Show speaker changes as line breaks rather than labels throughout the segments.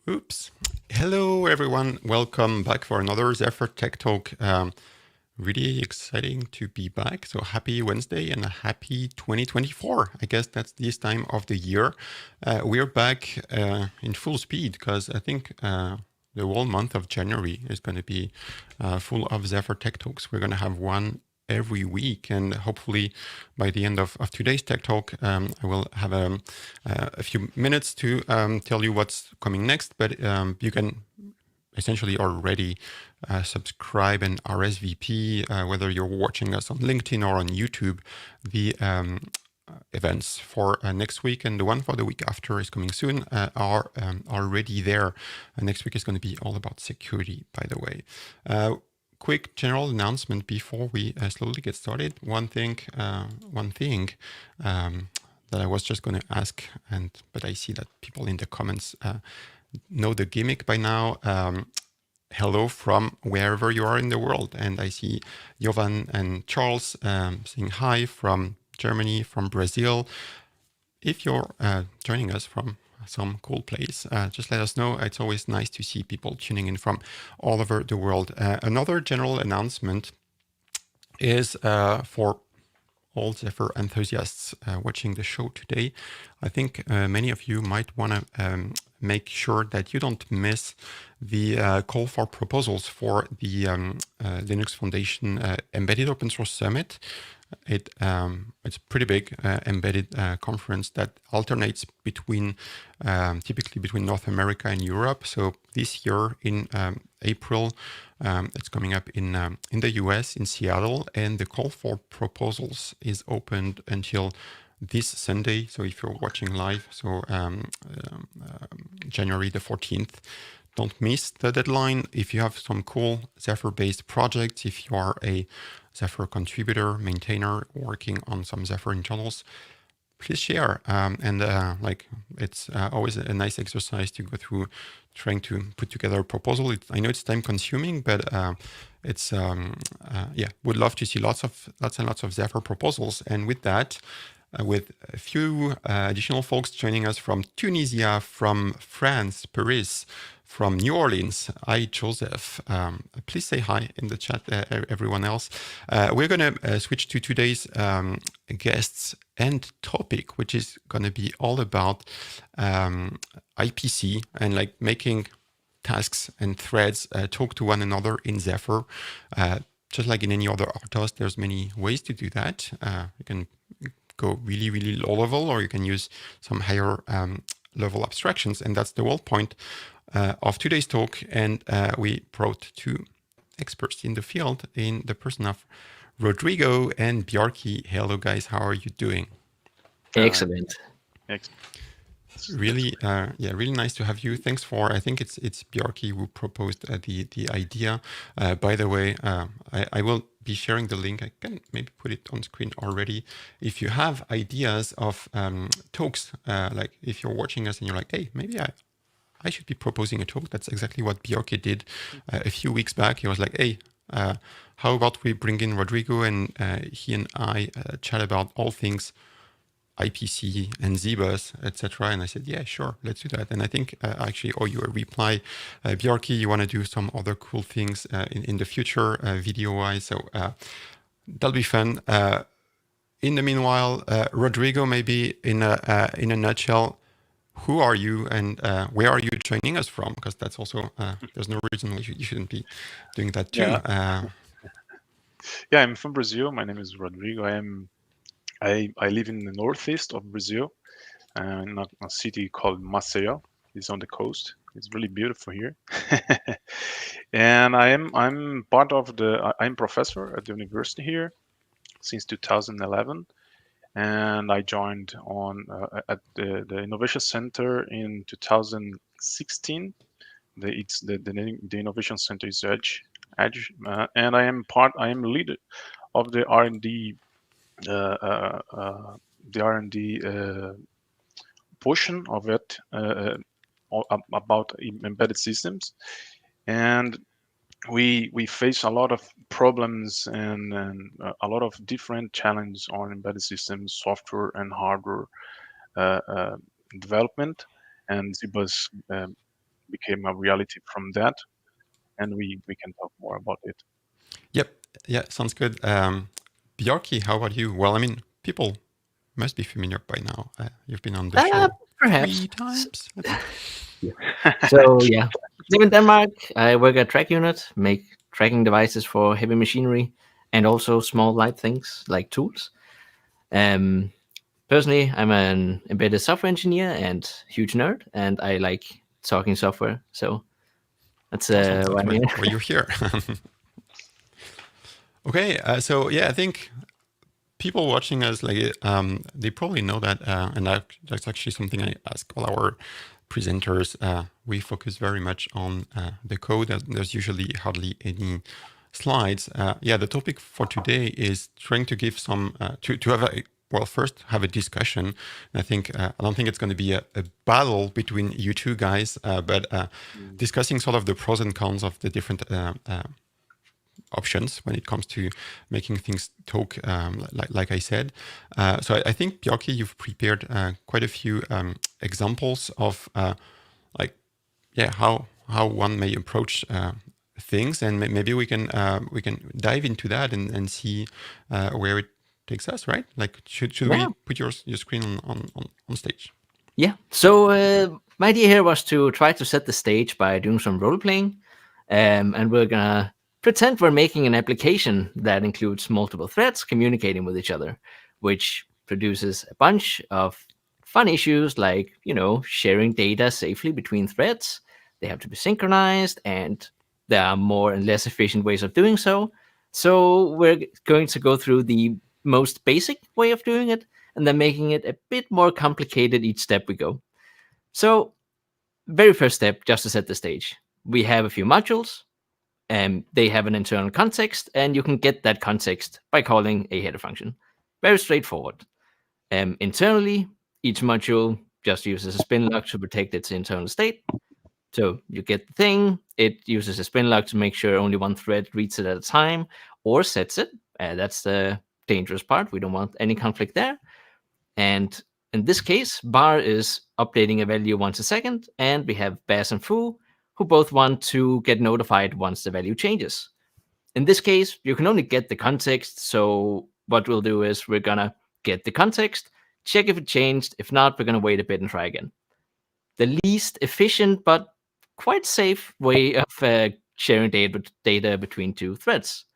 Oops. Hello, everyone. Welcome back for another Zephyr Tech Talk. Really exciting to be back. So happy Wednesday and a happy 2024. I guess that's this time of the year. We're back in full speed because I think the whole month of January is going to be full of Zephyr Tech Talks. We're going to have one every week, and hopefully by the end of today's Tech Talk, I will have a few minutes to tell you what's coming next, but you can essentially already subscribe and RSVP, whether you're watching us on LinkedIn or on YouTube. The events for next week and the one for the week after is coming soon are already there. Next week is going to be all about security, by the way. Quick general announcement before we slowly get started. One thing that I was just going to ask, but I see that people in the comments know the gimmick by now. Hello from wherever you are in the world, and I see Jovan and Charles saying hi from Germany, from Brazil. If you're joining us from some cool place, just let us know. It's always nice to see people tuning in from all over the world. Another general announcement is for all Zephyr enthusiasts watching the show today. I think many of you might want to make sure that you don't miss the call for proposals for the Linux Foundation Embedded Open Source Summit. It's a pretty big embedded conference that alternates between typically between North America and Europe. So this year in April, it's coming up in the US, in Seattle, and the call for proposals is opened until this Sunday. So if you're watching live, so January the 14th, don't miss the deadline. If you have some cool Zephyr-based projects, if you are a Zephyr contributor, maintainer, working on some Zephyr internals, please share. It's always a nice exercise to go through trying to put together a proposal. I know it's time consuming, but would love to see lots and lots of Zephyr proposals. And with that, with a few additional folks joining us from Tunisia, from France, Paris, from New Orleans. Hi, Joseph. Please say hi in the chat, everyone else. We're going to switch to today's guests and topic, which is going to be all about IPC and like making tasks and threads talk to one another in Zephyr. Just like in any other RTOS, there's many ways to do that. You can go really, really low level, or you can use some higher level abstractions. And that's the whole point of today's talk. And we brought two experts in the field in the person of Rodrigo and Bjarki. Hello, guys. How are you doing?
Excellent.
Really, really nice to have you. Thanks for. I think it's Bjarki who proposed the idea. By the way, I will be sharing the link. I can maybe put it on screen already. If you have ideas of talks, like if you're watching us and you're like, hey, maybe I should be proposing a talk. That's exactly what Bjarki did a few weeks back. He was like, hey, how about we bring in Rodrigo and he and I chat about all things IPC and Zbus, etc. And I said, yeah, sure, let's do that. And I think I actually owe you a reply. Bjarki, you want to do some other cool things in the future, video-wise. So that'll be fun. In the meanwhile, Rodrigo, maybe in a nutshell, who are you and where are you joining us from? Because that's also, there's no reason why you shouldn't be doing that too.
Yeah, I'm from Brazil. My name is Rodrigo. I live in the northeast of Brazil, in a city called Maceió. It's on the coast. It's really beautiful here. And I'm part of I'm professor at the university here since 2011, and I joined at the Innovation Center in 2016. The Innovation Center is Arge, and I am leader of the R&D portion of it about embedded systems, and we face a lot of problems and a lot of different challenges on embedded systems, software and hardware development, and Zbus became a reality from that, and we can talk more about it.
Yep. Yeah, sounds good. Bjarki, how about you? Well, I mean, people must be familiar by now. You've been on the show
Perhaps.
3 times, I think.
So yeah, live in Denmark. I work at track unit, make tracking devices for heavy machinery and also small light things like tools. Um, Personally, I'm an embedded software engineer and huge nerd, and I like talking software. So that's
Awesome.
why
That's
I'm here.
why you're here. Okay. So yeah, I think people watching us, like, they probably know that, and that's actually something I ask all our presenters. We focus very much on the code. There's usually hardly any slides. Yeah, the topic for today is trying to give some to have a well, first have a discussion. And I think I don't think it's going to be a battle between you two guys, but discussing sort of the pros and cons of the different options when it comes to making things talk, like I said. So I think, Bjarki, you've prepared quite a few examples of like, yeah, how one may approach things, and maybe we can dive into that and see where it takes us, right? Like, should
Yeah.
we put your screen on stage?
Yeah. So my idea here was to try to set the stage by doing some role playing, and we're gonna pretend we're making an application that includes multiple threads communicating with each other, which produces a bunch of fun issues like sharing data safely between threads. They have to be synchronized, and there are more and less efficient ways of doing so. So we're going to go through the most basic way of doing it and then making it a bit more complicated each step we go. So, very first step, just to set the stage, we have a few modules, and they have an internal context, and you can get that context by calling a header function. Very straightforward. Internally, each module just uses a spin lock to protect its internal state. So you get the thing, it uses a spin lock to make sure only one thread reads it at a time or sets it. That's the dangerous part. We don't want any conflict there. And in this case, bar is updating a value once a second, and we have Bas and Foo, who both want to get notified once the value changes. In this case, you can only get the context, so what we'll do is we're gonna get the context, check if it changed. If not, we're gonna wait a bit and try again. The least efficient but quite safe way of sharing data between two threads.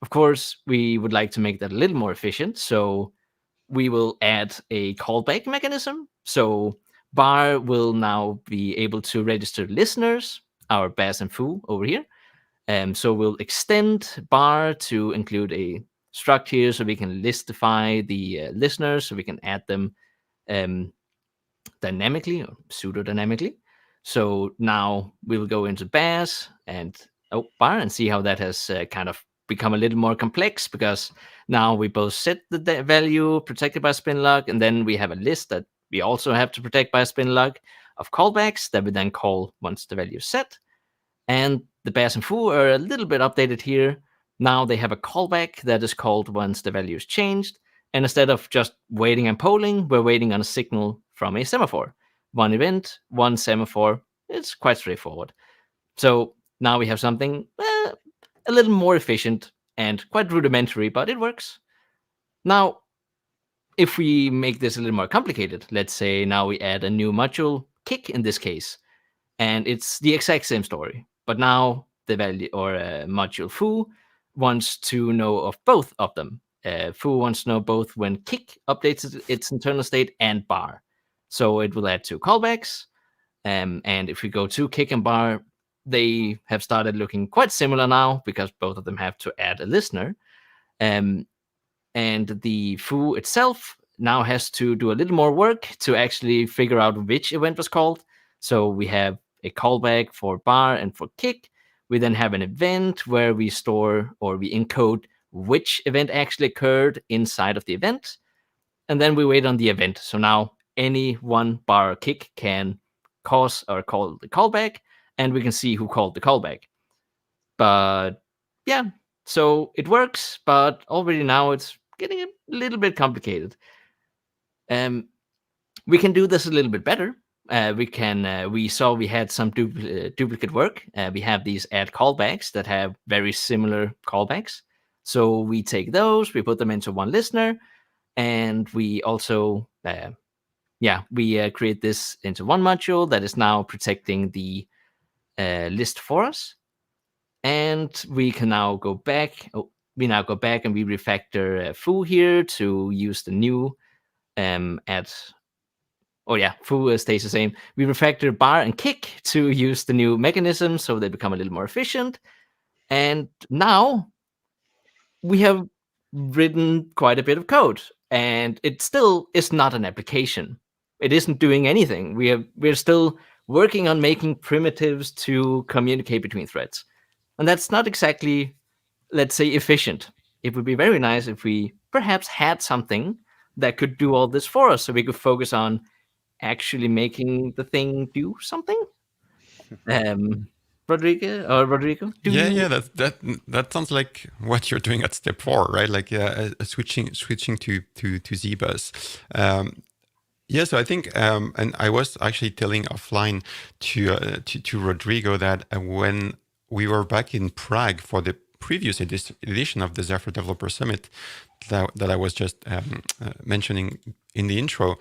Of course, we would like to make that a little more efficient, so we will add a callback mechanism. So bar will now be able to register listeners, our Bas and Foo over here. So we'll extend bar to include a struct here so we can listify the listeners, so we can add them um, dynamically or pseudo dynamically. So now we'll go into Bas and bar and see how that has kind of become a little more complex, because now we both set the value protected by spin lock, and then we have a list that we also have to protect by spin lock of callbacks that we then call once the value is set. And the Bas and Foo are a little bit updated here. Now they have a callback that is called once the value is changed. And instead of just waiting and polling, we're waiting on a signal from a semaphore. One event, one semaphore. It's quite straightforward. So now we have something a little more efficient and quite rudimentary, but it works. Now, if we make this a little more complicated, let's say now we add a new module, kick in this case, and it's the exact same story. But now the value or module foo wants to know of both of them. Foo wants to know both when kick updates its internal state and bar. So it will add two callbacks. And if we go to kick and bar, they have started looking quite similar now because both of them have to add a listener. And the foo itself now has to do a little more work to actually figure out which event was called. So we have a callback for bar and for kick. We then have an event where we store or we encode which event actually occurred inside of the event. And then we wait on the event. So now any one bar or kick can cause or call the callback, and we can see who called the callback. But yeah, so it works, but already now it's getting a little bit complicated. We can do this a little bit better. we saw we had some duplicate work. We have these add callbacks that have very similar callbacks. So we take those, we put them into one listener, and we also we create this into one module that is now protecting the list for us. And we can now go back. We now go back and we refactor foo here to use the new add. Oh yeah, foo stays the same. We refactor bar and kick to use the new mechanism so they become a little more efficient. And now we have written quite a bit of code, and it still is not an application. It isn't doing anything. We're still working on making primitives to communicate between threads, and that's not exactly, let's say, efficient. It would be very nice if we perhaps had something that could do all this for us, so we could focus on actually making the thing do something. Rodrigo, do
Yeah,
you?
yeah, that sounds like what you're doing at step 4, right? Like switching to Zbus. Yeah, so I think, and I was actually telling offline to Rodrigo that when we were back in Prague for the previous edition of the Zephyr Developer Summit that I was just mentioning in the intro,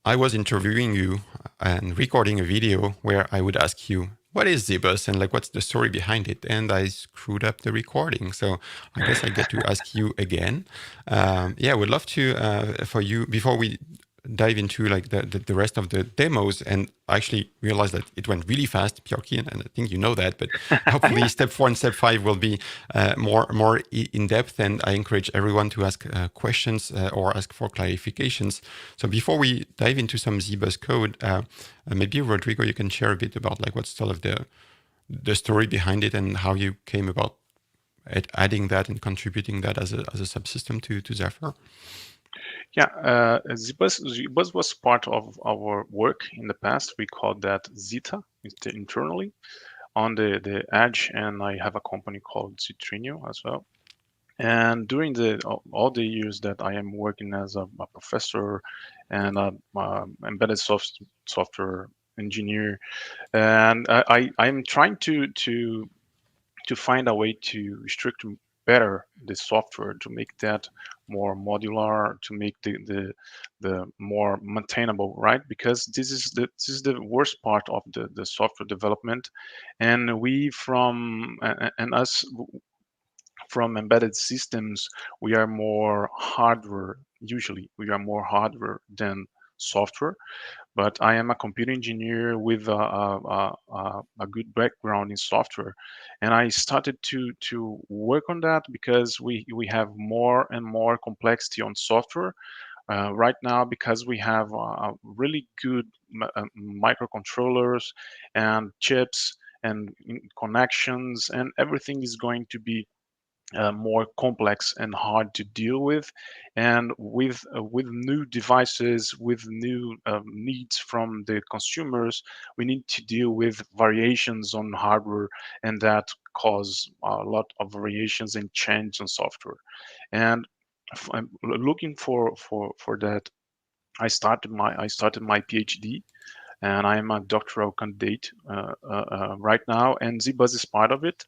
I was interviewing you and recording a video where I would ask you, what is Zbus and like what's the story behind it? And I screwed up the recording. So I guess I get to ask you again. Yeah, would love to, for you, before we dive into like the rest of the demos and actually realize that it went really fast, Bjarki, and I think you know that, but hopefully step 4 and step 5 will be more in depth, and I encourage everyone to ask questions or ask for clarifications. So before we dive into some Zbus code, maybe Rodrigo, you can share a bit about like what's sort of the story behind it and how you came about adding that and contributing that as a subsystem to Zephyr.
Yeah, Zbus was part of our work in the past. We called that Zeta internally on the Arge, and I have a company called Citrinio as well. And during all the years that I am working as a professor and embedded software engineer, and I'm trying to find a way to restrict better the software, to make that more modular, to make the more maintainable, right? Because this is the worst part of the software development, and us from embedded systems, we are more hardware. Usually, we are more hardware than software. But I am a computer engineer with a good background in software, and I started to work on that because we have more and more complexity on software right now, because we have really good microcontrollers and chips and connections, and everything is going to be more complex and hard to deal with, and with new devices, with new needs from the consumers, we need to deal with variations on hardware, and that cause a lot of variations and change in software. And I'm looking for that. I started my PhD, and I am a doctoral candidate right now, and Zbus is part of it.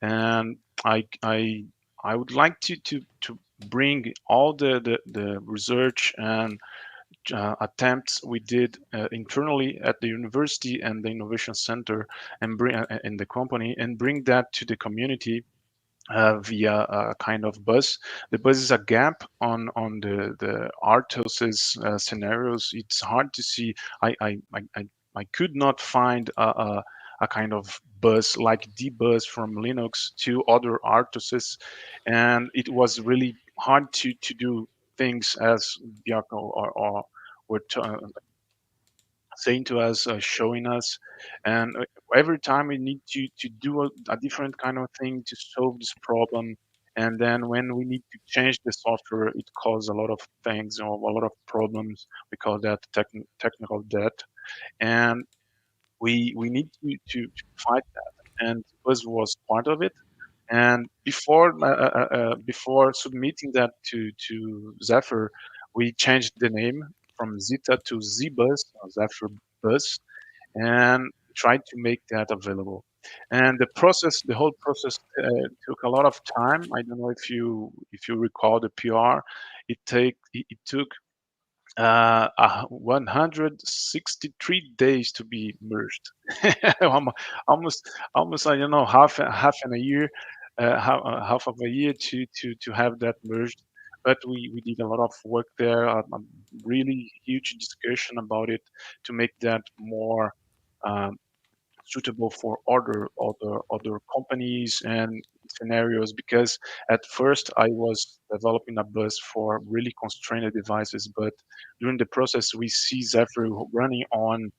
And I would like to bring all the research and attempts we did internally at the university and the innovation center, and bring in the company, and bring that to the community via a kind of bus. The bus is a gap on the RTOS's scenarios. It's hard to see. I could not find a kind of bus like Dbus from Linux to other RTOSes, and it was really hard to do things as Bjarki or were saying to us, showing us, and every time we need to do a different kind of thing to solve this problem. And then when we need to change the software, it causes a lot of things or a lot of problems. We call that technical debt, and we need to fight that. And Buzz was part of it. And before submitting that to Zephyr, we changed the name from Zeta to Zbus, Zephyr bus and tried to make that available. And the whole process took a lot of time. I don't know if you recall the PR. It took 163 days to be merged. almost almost I don't know half in a year, half of a year to have that merged. But we did a lot of work there, a really huge discussion about it to make that more um, suitable for other companies and scenarios, because at first I was developing a bus for really constrained devices, but during the process we see Zephyr running on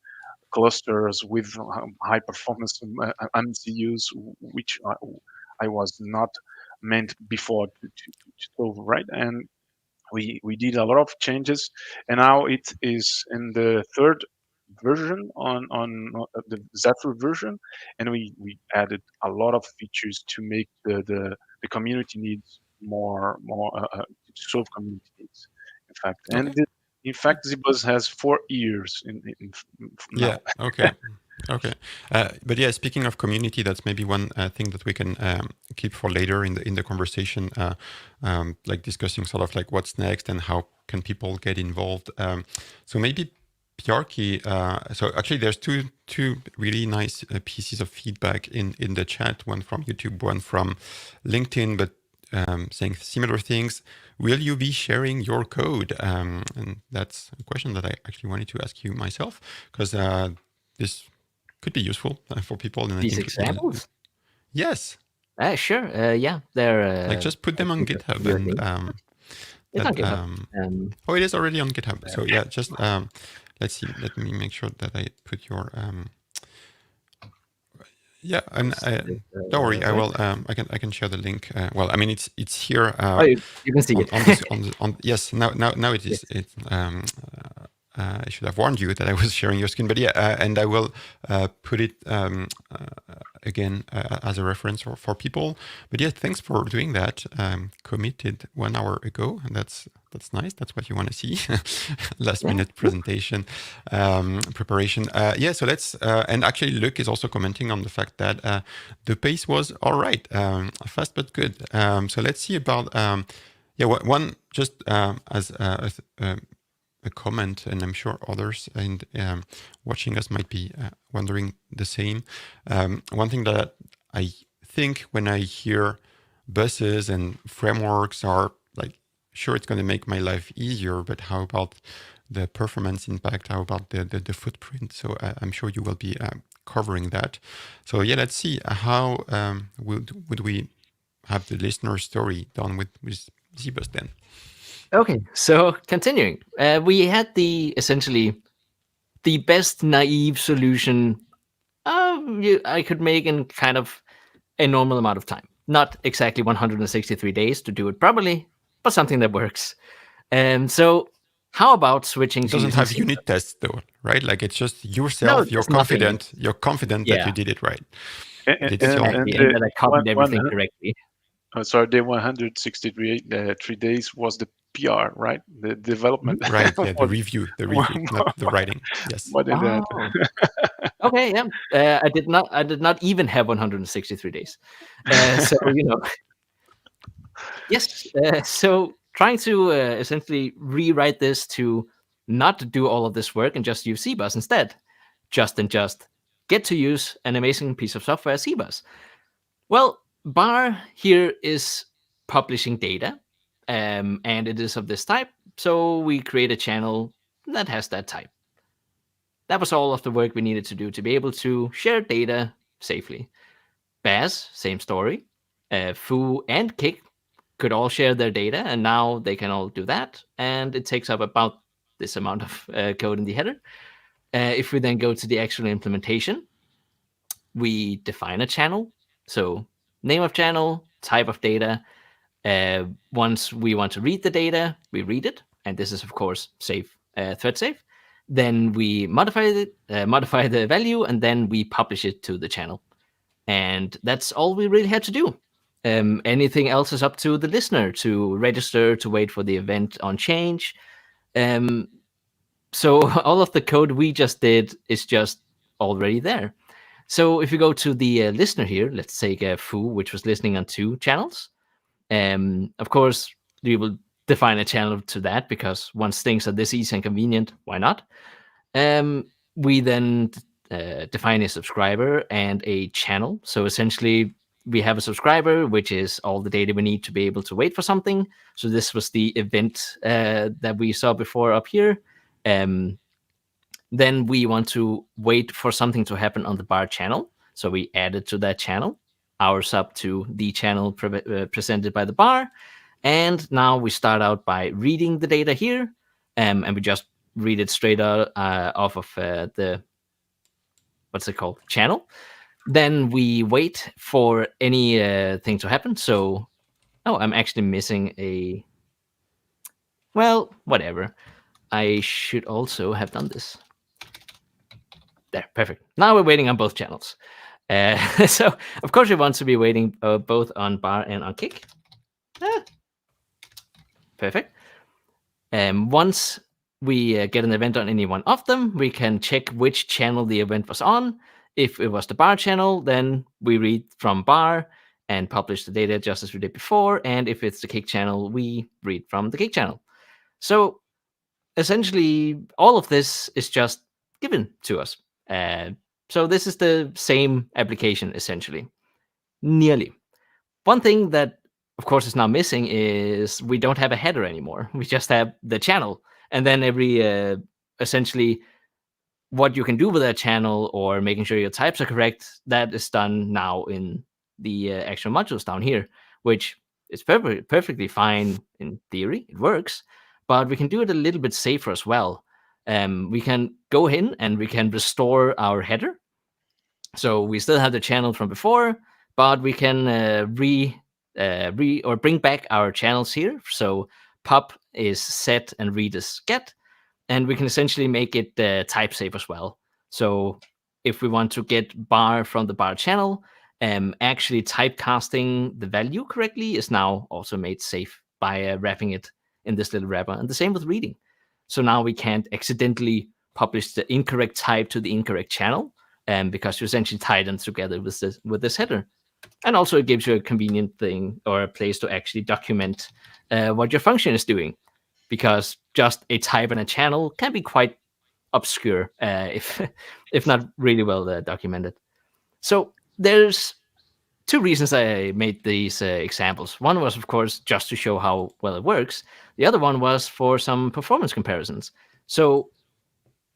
clusters with high performance MCUs, which I was not meant before to solve, right? And we did a lot of changes, and now it is in the third version on the Zephyr version, and we added a lot of features to make the community needs more to solve community needs. In fact,
Okay.
in fact, Zbus has 4 years
Yeah.
now.
Okay. Okay. But yeah, speaking of community, that's maybe one thing that we can keep for later in the conversation, like discussing sort of like what's next and how can people get involved. So maybe Bjarki. So actually, there's two really nice pieces of feedback in the chat. One from YouTube, one from LinkedIn, but saying similar things. Will you be sharing your code? And that's a question that I actually wanted to ask you myself, because this could be useful for people. And I
These
think
examples?
yes,
Sure. Yeah, they're
like just put them on GitHub
your
and
thing. It's on GitHub.
oh, it is already on GitHub. So yeah, just let's see. Let me make sure that I put your yeah, and don't worry, I will. I can share the link. Well, I mean, it's here.
Oh, you can see
on,
it.
on this on yes. Now it is.
Yes.
I should have warned you that I was sharing your screen, but yeah, and I will put it again as a reference for people. But yeah, thanks for doing that. Committed 1 hour ago, and that's nice. That's what you want to see. Last minute presentation preparation. Yeah, so let's. And actually, Luc is also commenting on the fact that the pace was all right, fast but good. So let's see about. Yeah, one just as a comment, and I'm sure others and watching us might be wondering the same. One thing that I think when I hear buses and frameworks are like, sure, it's going to make my life easier, but how about the performance impact? How about the footprint? So I'm sure you will be covering that. So yeah, let's see how would we have the listener story done with Zbus then.
Okay, so continuing, we had essentially the best naive solution I could make in kind of a normal amount of time. Not exactly 163 days to do it properly, but something that works. So how about switching
It
to
doesn't
using
have
C++?
unit tests though, right? Like it's just
No,
yourself. You're
there's nothing.
confident. You're confident that you did it right.
And
that I copied everything correctly.
Sorry, the 163 days was the PR, right? The development.
Right. Yeah. The review, not the writing. Yes.
More than that.
Okay. Yeah. I did not even have 163 days. So yes. So trying to essentially rewrite this to not do all of this work and just use Zbus instead. Just get to use an amazing piece of software, Zbus. Well, bar here is publishing data, and it is of this type. So we create a channel that has that type. That was all of the work we needed to do to be able to share data safely. Baz, same story. Foo and Kick could all share their data, and now they can all do that. And it takes up about this amount of code in the header. If we then go to the actual implementation, we define a channel. So name of channel, type of data. Once we want to read the data, we read it. And this is, of course, safe, thread safe. Then we modify the value, and then we publish it to the channel. And that's all we really had to do. Anything else is up to the listener to register, to wait for the event on change. So all of the code we just did is just already there. So if you go to the listener here, let's take Foo, which was listening on 2 channels. Of course, we will define a channel to that because once things are this easy and convenient, why not? We then define a subscriber and a channel. So essentially, we have a subscriber, which is all the data we need to be able to wait for something. So this was the event that we saw before up here. Then we want to wait for something to happen on the bar channel. So we added to that channel our sub to the channel presented by the bar. And now we start out by reading the data here. And we just read it straight out off of the, what's it called, channel. Then we wait for any thing to happen. So, oh, I'm actually missing a, well, whatever. I should also have done this. There, perfect. Now we're waiting on both channels. So, of course, we want to be waiting both on bar and on kick. Perfect. Once we get an event on any one of them, we can check which channel the event was on. If it was the bar channel, then we read from bar and publish the data just as we did before. And if it's the kick channel, we read from the kick channel. So essentially, all of this is just given to us. So this is the same application, essentially. Nearly. One thing that, of course, is now missing is we don't have a header anymore. We just have the channel. And then every, essentially, what you can do with that channel or making sure your types are correct, that is done now in the actual modules down here, which is perfectly fine in theory. It works. But we can do it a little bit safer as well. We can go in and we can restore our header. So we still have the channel from before, but we can bring back our channels here. So pub is set and read is get, and we can essentially make it type safe as well. So if we want to get bar from the bar channel, actually typecasting the value correctly is now also made safe by wrapping it in this little wrapper. And the same with reading. So now we can't accidentally publish the incorrect type to the incorrect channel, because you essentially tie them together with this header. And also it gives you a convenient thing or a place to actually document what your function is doing, because just a type and a channel can be quite obscure if not really well documented. So there's 2 reasons I made these examples. One was, of course, just to show how well it works. The other one was for some performance comparisons. So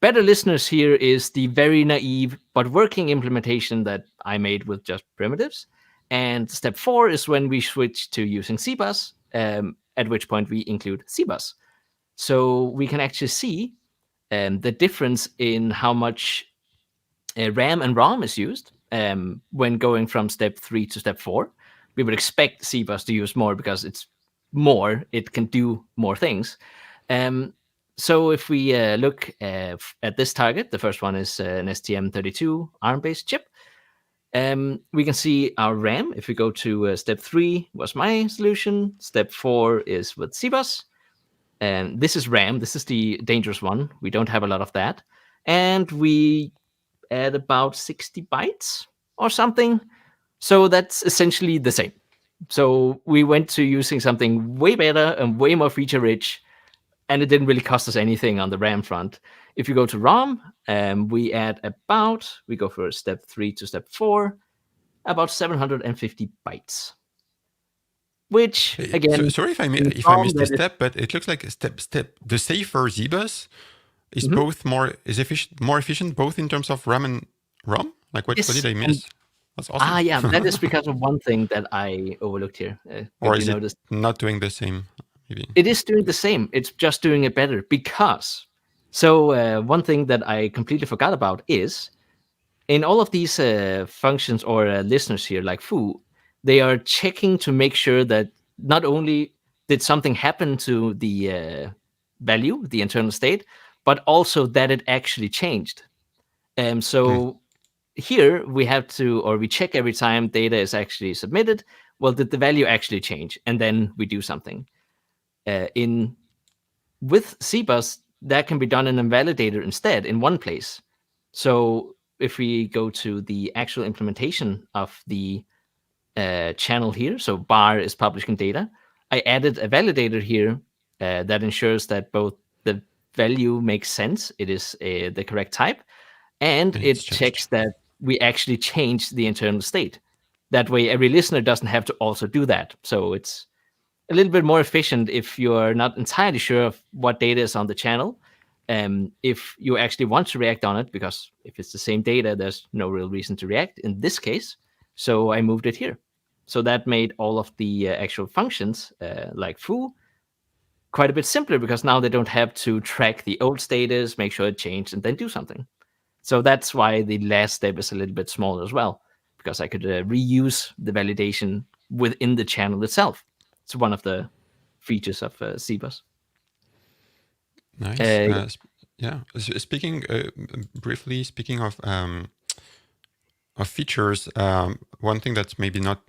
better listeners here is the very naive but working implementation that I made with just primitives. And step 4 is when we switch to using Zbus, at which point we include Zbus. So we can actually see the difference in how much RAM and ROM is used when going from step 3 to step 4. We would expect Zbus to use more because it's more, it can do more things. So if we look at this target, the first one is an STM32 ARM-based chip. We can see our RAM. If we go to step 3 was my solution. Step 4 is with Zbus. And this is RAM. This is the dangerous one. We don't have a lot of that. And we add about 60 bytes or something. So that's essentially the same. So we went to using something way better and way more feature-rich, and it didn't really cost us anything on the RAM front. If you go to ROM, we add about, we go for step 3 to step 4, about 750 bytes. Which, again...
Sorry if I missed this step, but it looks like a step. The safer Zbus is both more efficient, both in terms of RAM and ROM? Like what did I miss? That's awesome.
Yeah, that is because of one thing that I overlooked here.
Or is it not doing the same? Maybe
it is doing the same. It's just doing it better because. So one thing that I completely forgot about is in all of these functions or listeners here, like foo, they are checking to make sure that not only did something happen to the value, the internal state, but also that it actually changed. So here we have to, or we check every time data is actually submitted. Well, did the value actually change? And then we do something. With Zbus, that can be done in a validator instead in one place. So if we go to the actual implementation of the channel here, so bar is publishing data, I added a validator here that ensures that both the value makes sense, it is the correct type, and it checks that we actually change the internal state. That way, every listener doesn't have to also do that. So it's a little bit more efficient if you're not entirely sure of what data is on the channel. If you actually want to react on it, because if it's the same data, there's no real reason to react in this case. So I moved it here. So that made all of the actual functions, like foo, quite a bit simpler, because now they don't have to track the old status, make sure it changed, and then do something. So that's why the last step is a little bit smaller as well, because I could reuse the validation within the channel itself. It's one of the features of Zbus.
Nice. Speaking briefly, speaking of features, one thing that's maybe not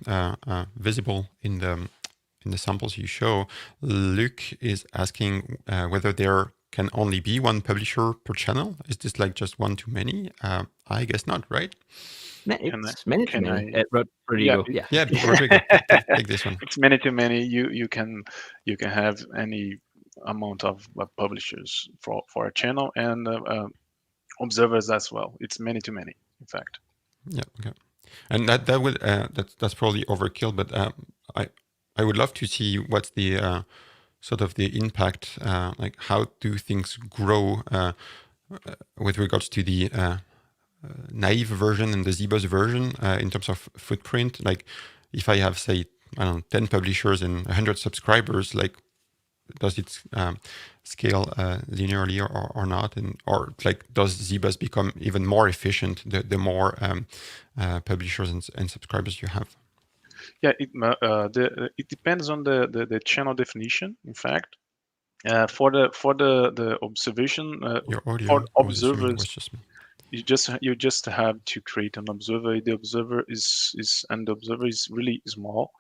visible in the samples you show, Luke is asking whether there can only be one publisher per channel. Is this like just one too many? I guess not, right?
It's many too many. Rodrigo,
yeah. Rodrigo, take this one.
It's many too many. You can have any amount of publishers for a channel, and observers as well. It's many too many, in fact.
Yeah. Okay. And that would that's probably overkill, but I would love to see what's the sort of the impact, like how do things grow with regards to the naive version and the Zbus version in terms of footprint. Like if I have, say, I don't know, 10 publishers and 100 subscribers, like does it scale linearly or not? And or like does Zbus become even more efficient the more publishers and subscribers you have?
Yeah, it depends on the channel definition. In fact, for the observation,
Your audio
for
observers,
observers, you just have to create an observer. The observer is really small,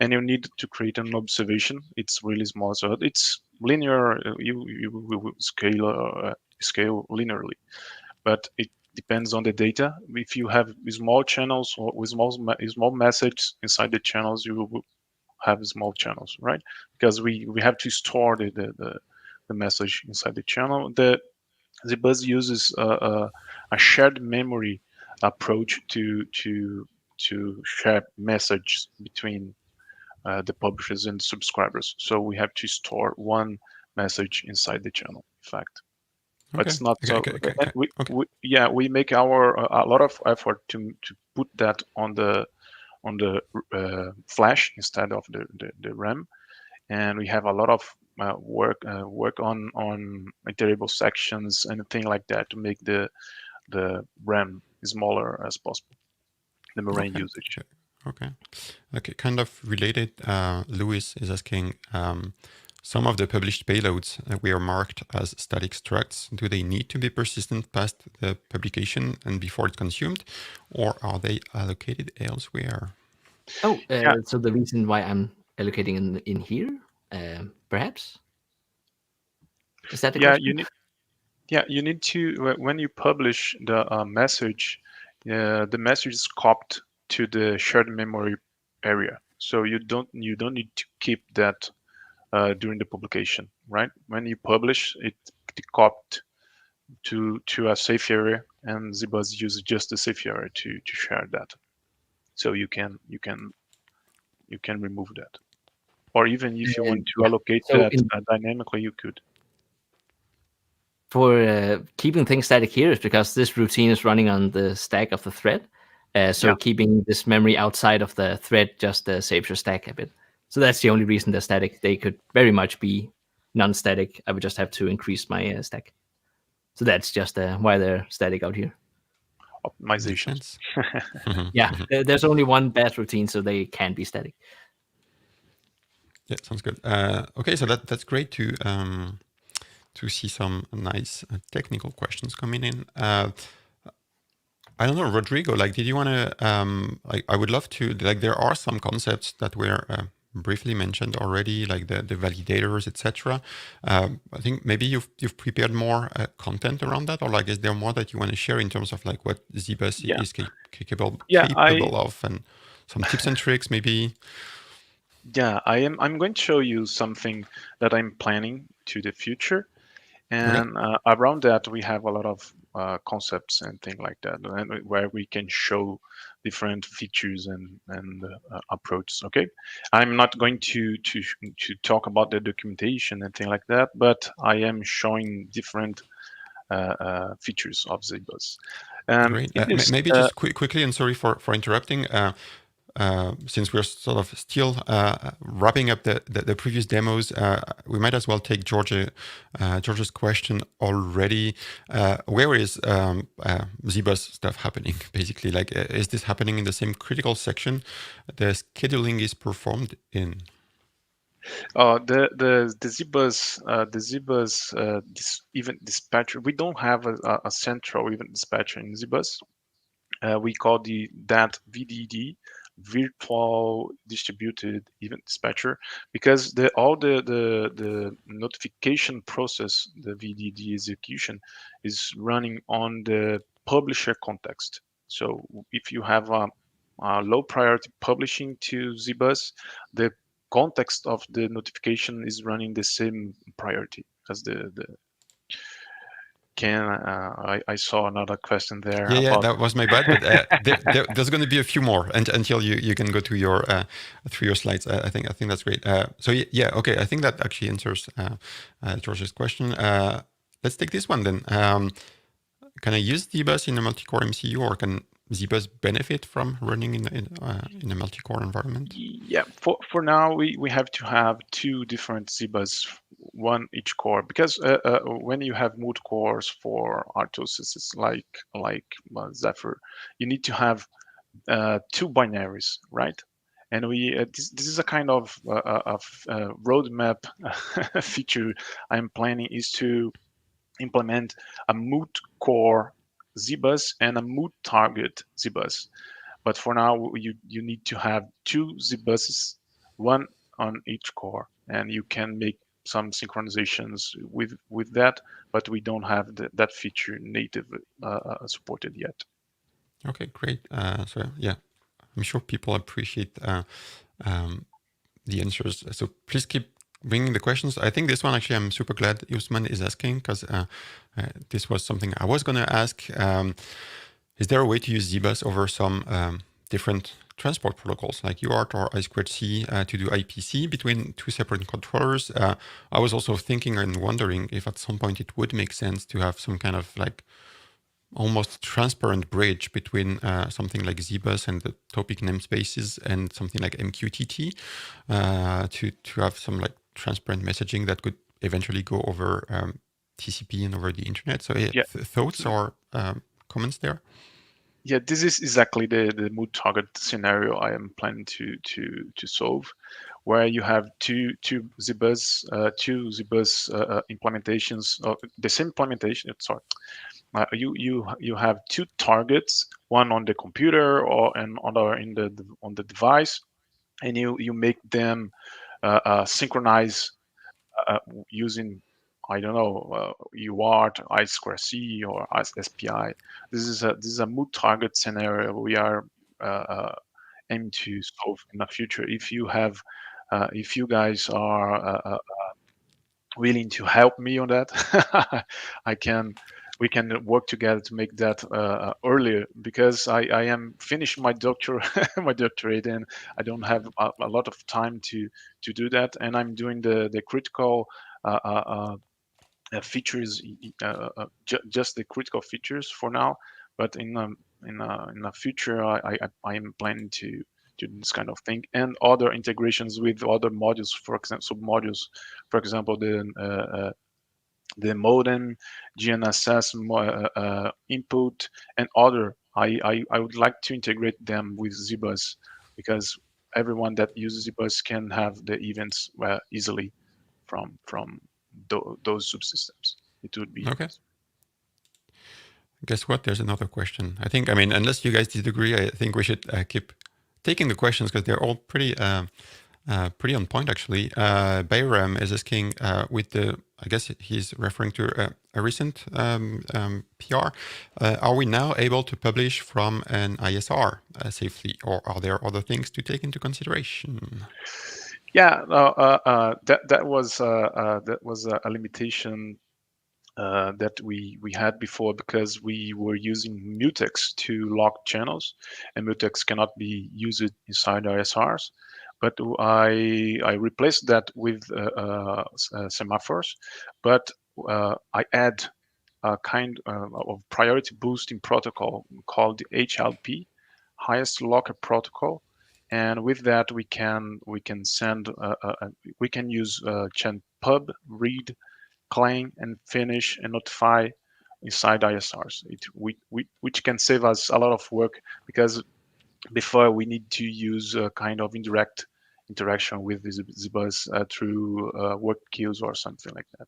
and you need to create an observation. It's really small, so it's linear. You scale linearly, but it depends on the data. If you have small channels or with small message inside the channels, you will have small channels, right? Because we have to store the message inside the channel. The Zbus uses a shared memory approach to share messages between the publishers and subscribers. So we have to store one message inside the channel, in fact. But it's not so. We make a lot of effort to put that on the flash instead of the RAM, and we have a lot of work on iterable sections and things like that to make the RAM smaller as possible, the memory usage.
Okay, kind of related. Louis is asking, some of the published payloads were marked as static structs. Do they need to be persistent past the publication and before it's consumed, or are they allocated elsewhere?
So the reason why I'm allocating in here, perhaps? Is that the question?
You need to, when you publish the message, the message is copied to the shared memory area. So you don't need to keep that during the publication, right? When you publish, it's copied to a safe area, and Zbus uses just the safe area to share that. So you can remove that, or even if you want to allocate that dynamically, you could.
For keeping things static here is because this routine is running on the stack of the thread. Keeping this memory outside of the thread just saves your stack a bit. So that's the only reason they're static. They could very much be non-static. I would just have to increase my stack. So that's just why they're static out here.
Optimizations.
There's only one batch routine, so they can be static.
Yeah, sounds good. Okay, so that's great to see some nice technical questions coming in. I don't know, Rodrigo, like, did you want to, I would love to, like, there are some concepts that were briefly mentioned already, like the validators, etc. I think maybe you've prepared more content around that, or like is there more that you want to share in terms of like what Zbus
Yeah,
is capable
yeah, I
of, and some tips and tricks maybe?
yeah, I'm going to show you something that I'm planning to the future.
Okay,
And around that, we have a lot of concepts and things like that, and where we can show different features and approaches. Okay, I'm not going to talk about the documentation and things like that, but I am showing different features of Zbus.
great.
In this,
Maybe just quickly, and sorry for interrupting. Since we're sort of still wrapping up the previous demos, we might as well take George's question already. Where is Zbus stuff happening? Basically, like, is this happening in the same critical section the scheduling is performed in?
the Zbus event dispatcher. We don't have a central event dispatcher in Zbus. We call that VDD, virtual distributed event dispatcher, because all the notification process, the VDD execution, is running on the publisher context. So if you have a low priority publishing to Zbus, the context of the notification is running the same priority as the can I saw another question there
Yeah,
about.
that was my bad, but there's going to be a few more, and until you can go to your through your slides. I think that's great. So yeah, okay. I think that actually answers George's question. Let's take this one then. Can I use Zbus in a multi-core MCU, or can Zbus benefit from running in a multi-core environment?
Yeah, for now we have to have two different Zbus, one each core, because when you have mood cores for RTOS, it's like Zephyr, you need to have two binaries, right? And we this is a kind of roadmap feature I'm planning, is to implement a mood core Zbus and a mood target Zbus. But for now, you need to have two Zbuses, one on each core, and you can make some synchronizations with that, but we don't have that feature native supported yet.
Okay, great. So yeah, I'm sure people appreciate the answers. So please keep bringing the questions. I think this one actually I'm super glad Usman is asking, because this was something I was going to ask. Is there a way to use Zbus over some different transport protocols like UART or I2C to do IPC between two separate controllers? I was also thinking and wondering if at some point it would make sense to have some kind of like almost transparent bridge between something like Zbus and the topic namespaces and something like MQTT to have some like transparent messaging that could eventually go over TCP and over the internet. So
Yeah.
Thoughts or comments there?
Yeah, this is exactly the mood target scenario I am planning to solve, where you have two Zbus implementations, or the same implementation. Sorry, you have two targets, one on the computer or and other on the device, and you make them synchronize using, I don't know, UART, I2C, or SPI. This is a mood target scenario we are aiming to solve in the future. If you guys are willing to help me on that, we can work together to make that earlier, because I am finishing my doctorate, and I don't have a lot of time to do that, and I'm doing the critical features, just the critical features for now. But in the future, I am planning to do this kind of thing, and other integrations with other modules, for example, submodules, for example, the modem, GNSS input, and other. I would like to integrate them with Zbus, because everyone that uses Zbus can have the events easily from those subsystems. It would be
okay. Guess what? There's another question. I think, I mean, unless you guys disagree, I think we should keep taking the questions, because they're all pretty Pretty on point, actually. Bayram is asking with the, I guess he's referring to a recent PR. Are we now able to publish from an ISR safely, or are there other things to take into consideration?
Yeah, that was a limitation that we had before, because we were using mutex to lock channels, and mutex cannot be used inside ISRs. But I replaced that with semaphores, but I add a kind of priority boosting protocol called the HLP, highest locker protocol, and with that we can send we can use chan pub, read, claim, and finish and notify inside ISRs, which can save us a lot of work, because before we need to use a kind of indirect interaction with the Zbus through work queues or something like that.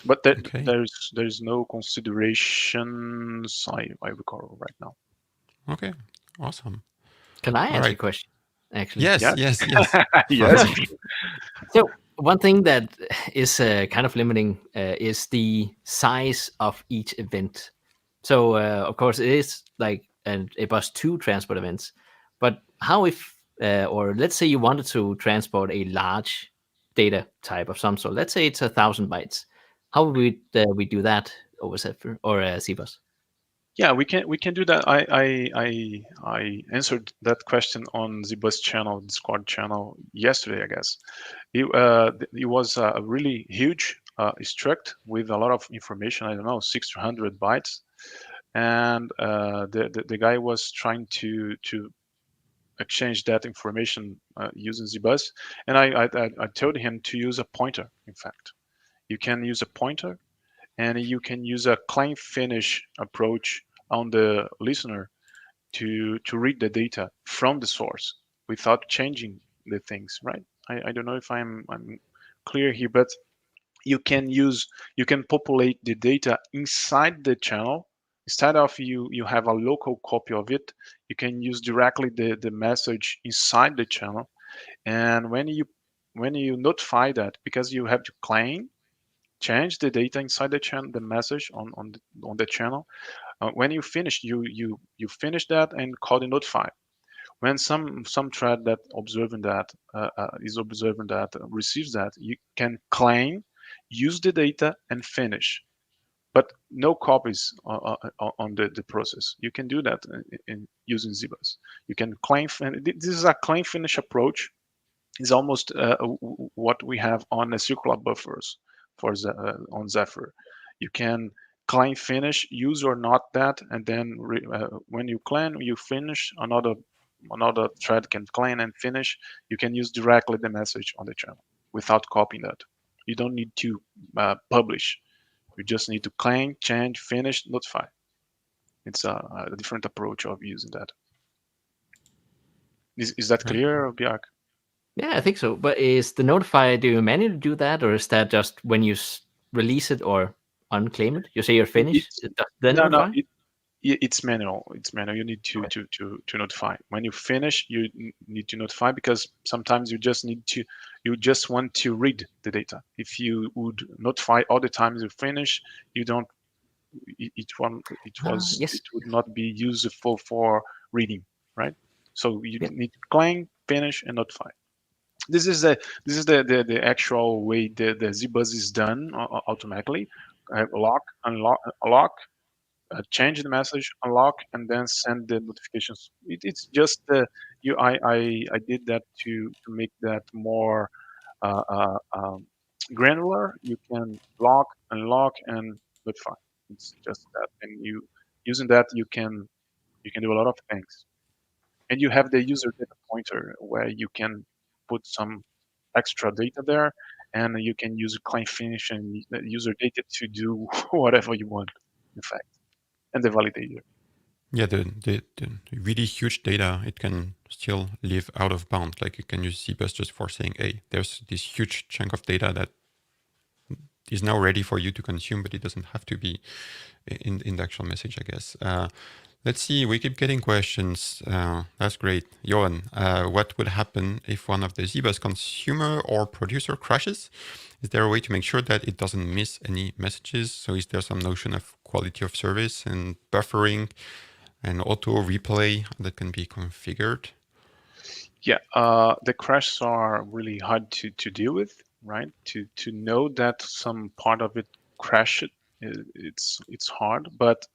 But
Okay.
there's no considerations I recall right now.
Okay, awesome.
Can I
All
ask
right.
a question? Actually,
Yes,
Yeah.
yes.
Yes.
So one thing that is kind of limiting is the size of each event. So of course it is like a bus 2 transport events, but how if or let's say you wanted to transport a large data type of some sort. Let's say it's 1,000 bytes. How would we do that over Zephyr or Zbus?
Yeah, we can do that. I answered that question on the Zbus channel, Discord channel yesterday, I guess. It was a really huge struct with a lot of information. I don't know, 600 bytes, and the guy was trying to exchange that information using Zbus, and I told him to use a pointer. In fact, you can use a pointer, and you can use a claim finish approach on the listener to read the data from the source without changing the things, right? I don't know if I'm clear here, but you can populate the data inside the channel. Instead of you have a local copy of it, you can use directly the message inside the channel. And when you notify that, because you have to claim, change the data inside the channel, the message on the channel. When you finish, you finish that and call the notify. When some thread that observing that is observing that receives that, you can claim, use the data, and finish. But no copies on the process. You can do that in using Zbus. You can claim. This is a claim finish approach. Is almost what we have on the circular buffers for on Zephyr. You can claim finish, use or not that, and then when you claim, you finish, another thread can claim and finish. You can use directly the message on the channel without copying that. You don't need to publish. You just need to claim, change, finish, notify. It's a different approach of using that. Is that clear, Bjarki?
Yeah, I think so. But is the notify, do you manually do that, or is that just when you release it or unclaim it? You say you're finished,
It's,
it does then
no,
notify?
it's manual. It's manual. You need to notify. When you finish, you need to notify, because sometimes you just want to read the data. If you would notify all the times you finish, you don't.
Yes.
It would not be useful for reading, right? So you
Yeah.
need to claim, finish, and notify. This is the actual way the Zbus is done automatically. Lock, unlock, change the message, unlock, and then send the notifications. It's just I did that to make that more granular. You can lock, unlock, and notify. It's just that, and you using that you can do a lot of things. And you have the user data pointer where you can put some extra data there, and you can use claim finish and user data to do whatever you want, in fact, and the validator.
Yeah, the really huge data, it can still live out of bound. Like you can use Zbus just for saying, hey, there's this huge chunk of data that is now ready for you to consume, but it doesn't have to be in the actual message, I guess. Let's see, we keep getting questions. That's great. Johan, what would happen if one of the Zbus consumer or producer crashes? Is there a way to make sure that it doesn't miss any messages? So is there some notion of quality of service and buffering and auto replay that can be configured?
Yeah, the crashes are really hard to deal with, right? To know that some part of it crashed, it's hard, but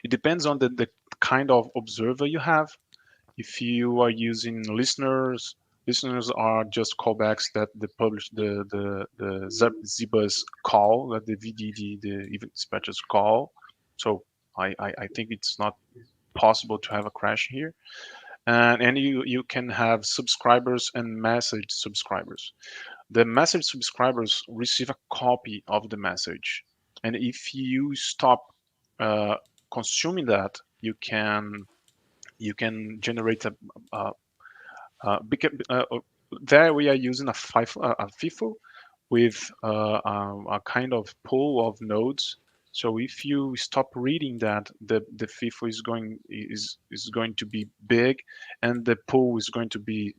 it depends on the kind of observer you have. If you are using listeners, listeners are just callbacks that the publish the Zbus call, that the VDD, the event dispatchers call. So I think it's not possible to have a crash here. And you can have subscribers and message subscribers. The message subscribers receive a copy of the message, and if you stop uh, consuming that, you can generate a, there we are using a FIFO with a kind of pool of nodes. So if you stop reading that, the FIFO is going to be big, and the pool is going to be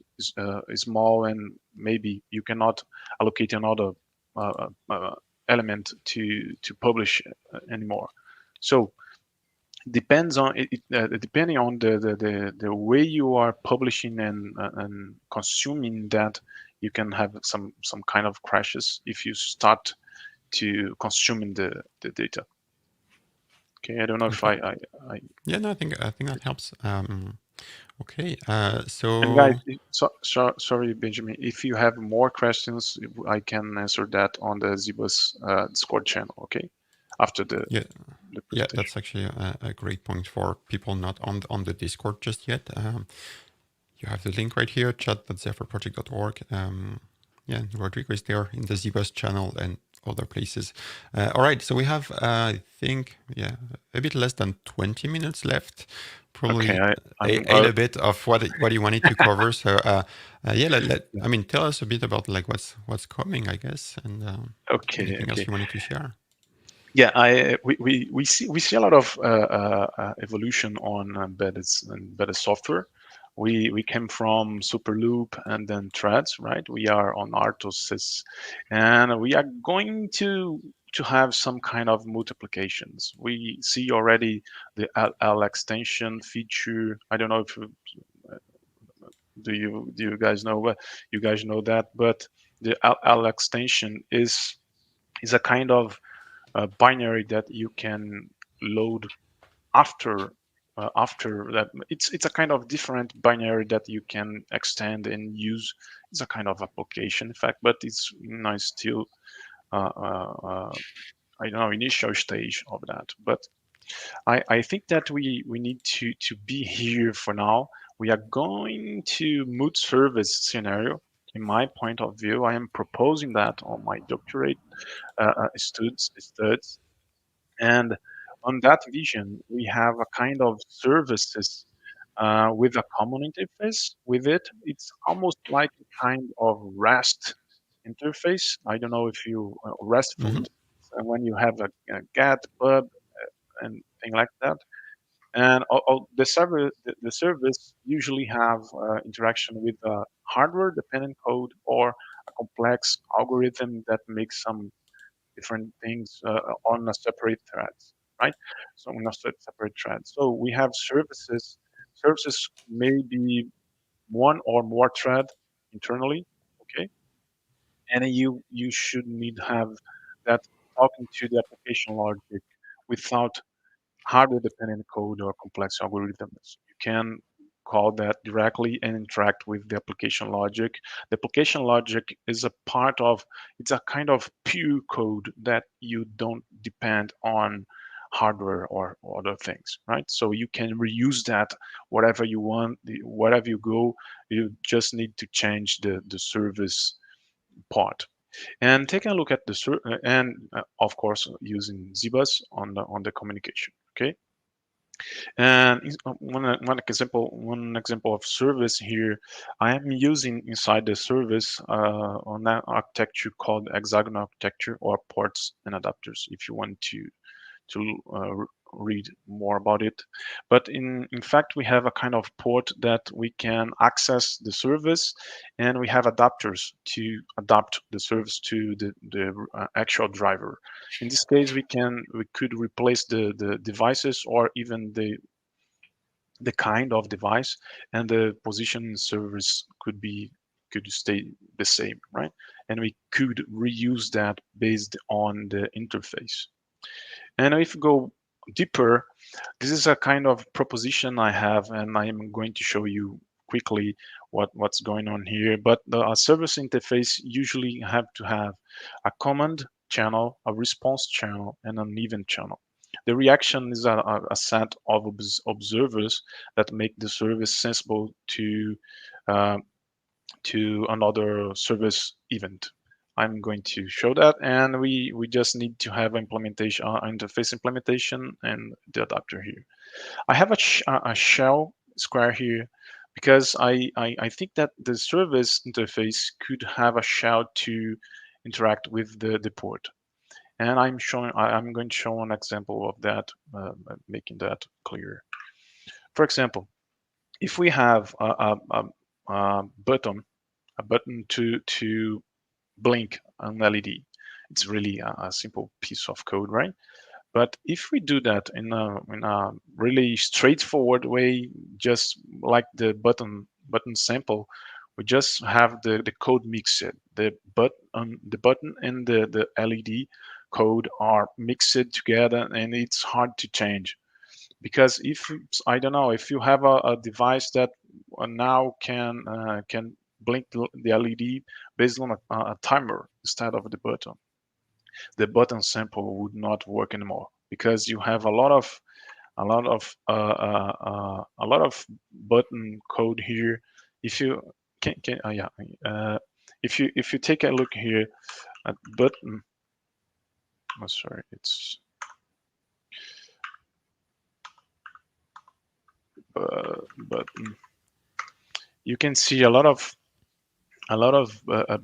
small, and maybe you cannot allocate another element to publish anymore. So depends on depending on the way you are publishing and consuming that, you can have some kind of crashes if you start to consuming the data. Okay, I don't know if
Okay.
I
Yeah, no, I think that helps. Okay,
and guys,
so
sorry Benjamin, if you have more questions, I can answer that on the Zbus Discord channel, okay, after the
yeah, yeah,
presentation.
that's actually a great point for people not on the Discord just yet. You have the link right here, chat.zephyrproject.org. Yeah, Rodrigo is there in the Zbus channel and other places. All right, so we have, I think, yeah, a bit less than 20 minutes left.
Okay,
Probably
I'm
a little bit of what you wanted to cover. So, yeah,
yeah.
I mean, tell us a bit about like what's coming, I guess, and
Okay,
anything else
okay.
you wanted to share.
Yeah, we see a lot of evolution on embedded software. We came from Superloop and then Threads, right? We are on RTOS, and we are going to have some kind of multiplications. We see already the L extension feature. I don't know if do you guys know, but you guys know that, but the L extension is a kind of binary that you can load after after that. It's a kind of different binary that you can extend and use. It's a kind of application in fact, but it's nice still I don't know, initial stage of that. But I think that we need to be here for now. We are going to mood service scenario. In my point of view, I am proposing that on my doctorate studies. And on that vision, we have a kind of services with a common interface with it. It's almost like a kind of REST interface. I don't know if you RESTful
Mm-hmm.
interface, and when you have a GET, pub, and thing like that. And the service usually have interaction with hardware dependent code or a complex algorithm that makes some different things on a separate thread, right? So on a separate thread. So we have services. Services may be one or more thread internally, okay? And you should need have that talking to the application logic without hardware dependent code or complex algorithms. You can call that directly and interact with the application logic. The application logic is a part of, it's a kind of pure code that you don't depend on hardware or other things, right? So you can reuse that whatever you want, wherever you go, you just need to change the service part. And taking a look at and of course using Zbus on the communication. Okay, and one example of service here, I am using inside the service on that architecture called hexagonal architecture or ports and adapters. If you want to read more about it. But in fact, we have a kind of port that we can access the service, and we have adapters to adapt the service to the actual driver. In this case, we could replace the devices or even the kind of device, and the position service could stay the same, right? And we could reuse that based on the interface. And if we go deeper, this is a kind of proposition I have, and I am going to show you quickly what's going on here. But a service interface usually have to have a command channel, a response channel, and an event channel. The reaction is a set of observers that make the service sensible uh, to another service event. I'm going to show that, and we just need to have implementation, interface implementation, and the adapter here. I have a shell square here because I think that the service interface could have a shell to interact with the port. And I'm going to show an example of that, making that clear. For example, if we have a button to blink an LED, it's really a simple piece of code, right? But if we do that in a really straightforward way, just like the button sample, we just have the code mixed. The button and the LED code are mixed together, and it's hard to change. Because if I don't know, if you have a device that now can blink the LED based on a timer instead of the button sample would not work anymore, because you have a lot of button code here. If you if you take a look here at button, oh, sorry, it's button. You can see a lot of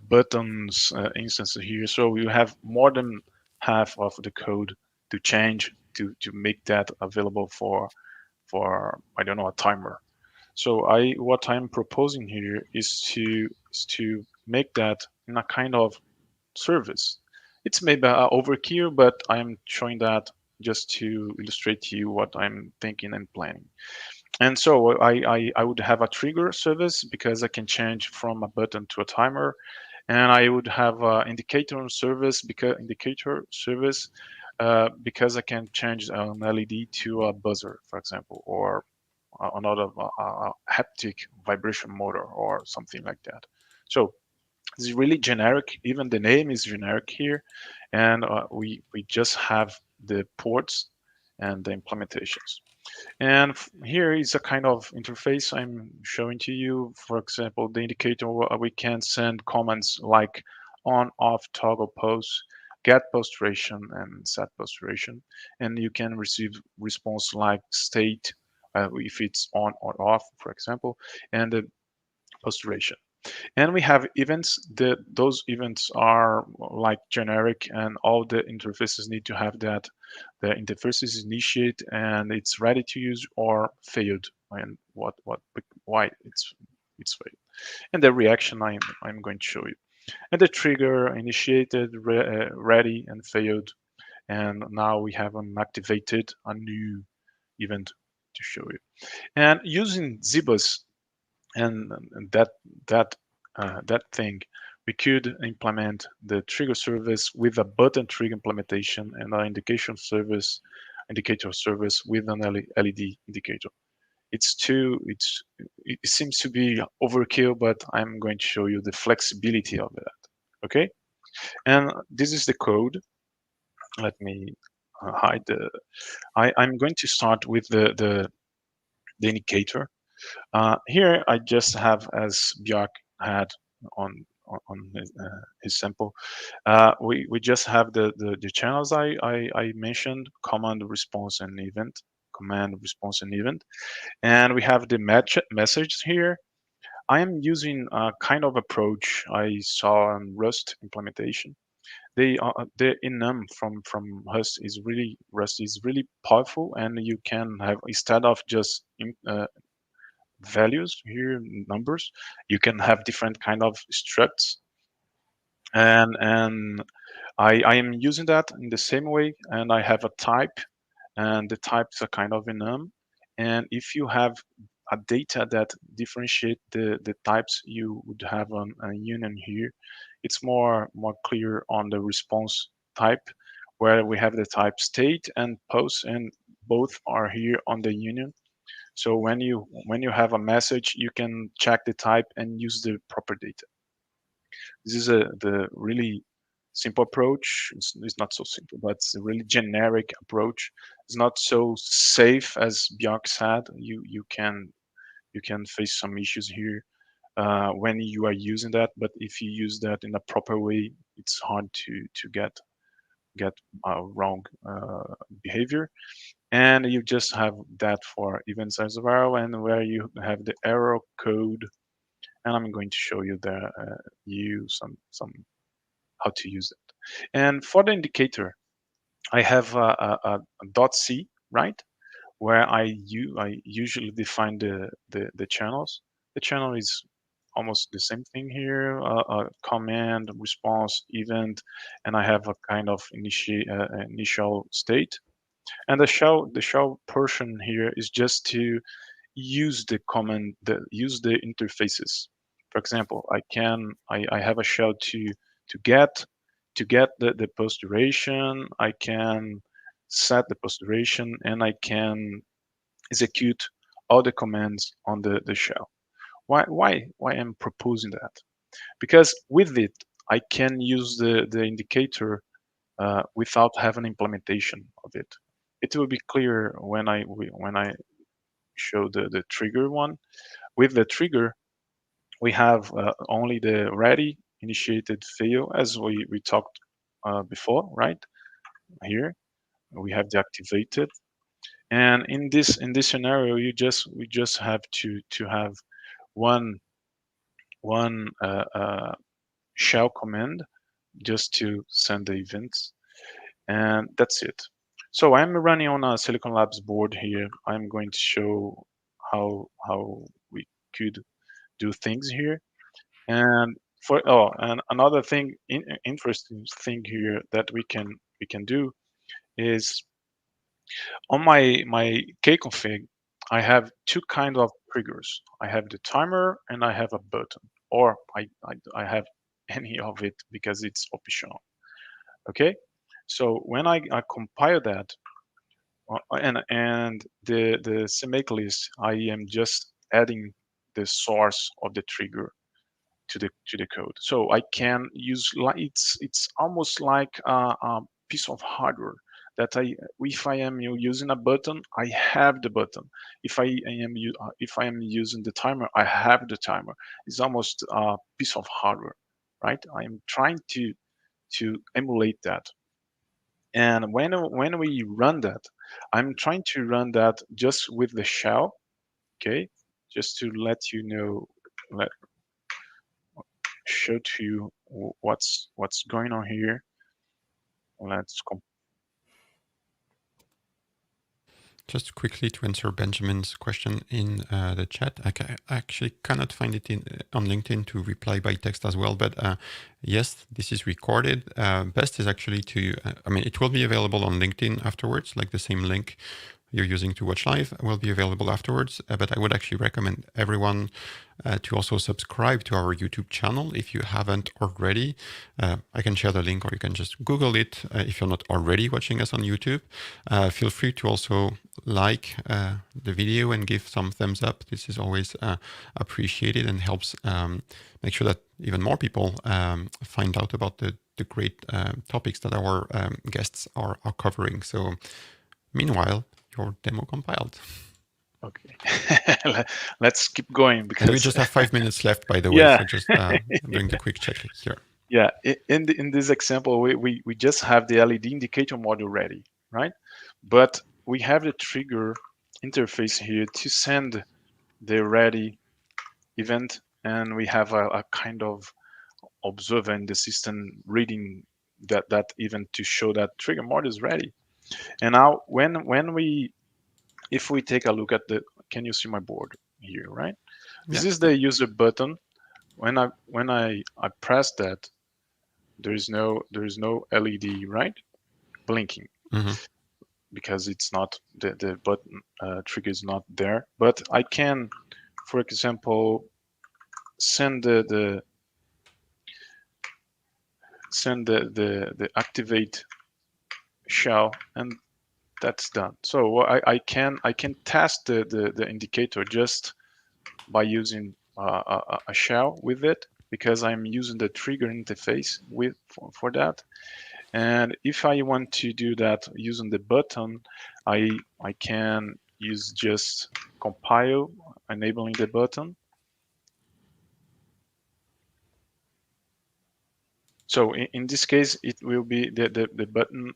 buttons instances here. So you have more than half of the code to change to make that available for I don't know, a timer. So what I'm proposing here is to make that in a kind of service. It's maybe a overkill, but I'm showing that just to illustrate to you what I'm thinking and planning. And so I would have a trigger service because I can change from a button to a timer, and I would have an indicator service because I can change an LED to a buzzer, for example, or another haptic vibration motor or something like that. So it's really generic. Even the name is generic here, and we just have the ports and the implementations. And here is a kind of interface I'm showing to you. For example, the indicator, we can send commands like on, off, toggle pose, get post duration, and set post duration. And you can receive response like state, if it's on or off, for example, and the post duration. And we have events. Those events are like generic, and all the interfaces need to have that. The interface is initiate and it's ready to use or failed, and why it's failed. And the reaction I'm going to show you. And the trigger initiated, ready, and failed. And now we have activated a new event to show you. And using Zbus and that thing, we could implement the trigger service with a button trigger implementation and an indicator service with an LED indicator. It seems to be overkill, but I'm going to show you the flexibility of that. Okay, and this is the code. Let me hide the. I'm going to start with the indicator. Here I just have, as Bjarki had on his sample, we just have the channels I mentioned: command, response, and event. Command, response, and event. And we have the message here. I am using a kind of approach I saw in Rust implementation. the enum from Rust is really powerful, and you can have, instead of just values here, numbers, you can have different kind of structs, and I am using that in the same way, and I have a type, and the types are kind of enum, and if you have a data that differentiate the types, you would have a union here. It's more clear on the response type, where we have the type state and post, and both are here on the union. So when you have a message, you can check the type and use the proper data. This is the really simple approach. It's not so simple, but it's a really generic approach. It's not so safe as Bjarki said. You can face some issues here when you are using that. But if you use that in a proper way, it's hard to get wrong behavior. And you just have that for events as well, and where you have the error code. And I'm going to show you some how to use it. And for the indicator, I have a dot C, right, where I usually define the channels. The channel is almost the same thing here: command, response, event, and I have a kind of initial state. And the shell portion here is just to use the command, use the interfaces. For example, I have a shell to get the post duration. I can set the post duration, and I can execute all the commands on the shell. Why I'm proposing that? Because with it I can use the indicator without having implementation of it. It will be clear when I show the trigger one. With the trigger, we have only the ready, initiated, fail, as we talked before, right? Here we have the activated, and in this scenario, we just have to have one shell command just to send the events, and that's it. So I'm running on a Silicon Labs board here. I'm going to show how we could do things here. And and another thing, interesting thing here that we can do is on my kconfig, I have two kind of triggers. I have the timer and I have a button, or I have any of it because it's optional. Okay, so when I compile that, and the CMake list, I am just adding the source of the trigger to the code. So I can use, like, it's almost like a piece of hardware that if I am using a button, I have the button. If I am using the timer, I have the timer. It's almost a piece of hardware, right? I am trying to emulate that. And when we run that, I'm trying to run that just with the shell, okay? Just to let you know, let show to you what's going on here. Let's
Just quickly to answer Benjamin's question in the chat, I actually cannot find it on LinkedIn to reply by text as well, but yes, this is recorded. Best is actually it will be available on LinkedIn afterwards, like the same link you're using to watch live will be available afterwards. But I would actually recommend everyone to also subscribe to our YouTube channel if you haven't already. I can share the link, or you can just Google it if you're not already watching us on YouTube. Feel free to also like the video and give some thumbs up. This is always appreciated and helps make sure that even more people find out about the great topics that our guests are covering. So meanwhile, your demo compiled.
Okay. Let's keep going, because
And we just have 5 minutes left, by the way.
Yeah.
So just doing the quick check here.
Yeah, in this example, we just have the LED indicator module ready, right? But we have the trigger interface here to send the ready event, and we have a kind of observer in the system reading that event to show that trigger mode is ready. And now if we take a look at can you see my board here, right? This
Yeah.
is the user button. When I press that, there is no LED, right, blinking,
Mm-hmm.
because it's not the button trigger is not there. But I can, for example, send the activate shell, and that's done. So I can test the indicator just by using a shell with it, because I'm using the trigger interface for that. And if I want to do that using the button, I can use just compile, enabling the button. So in this case, it will be the button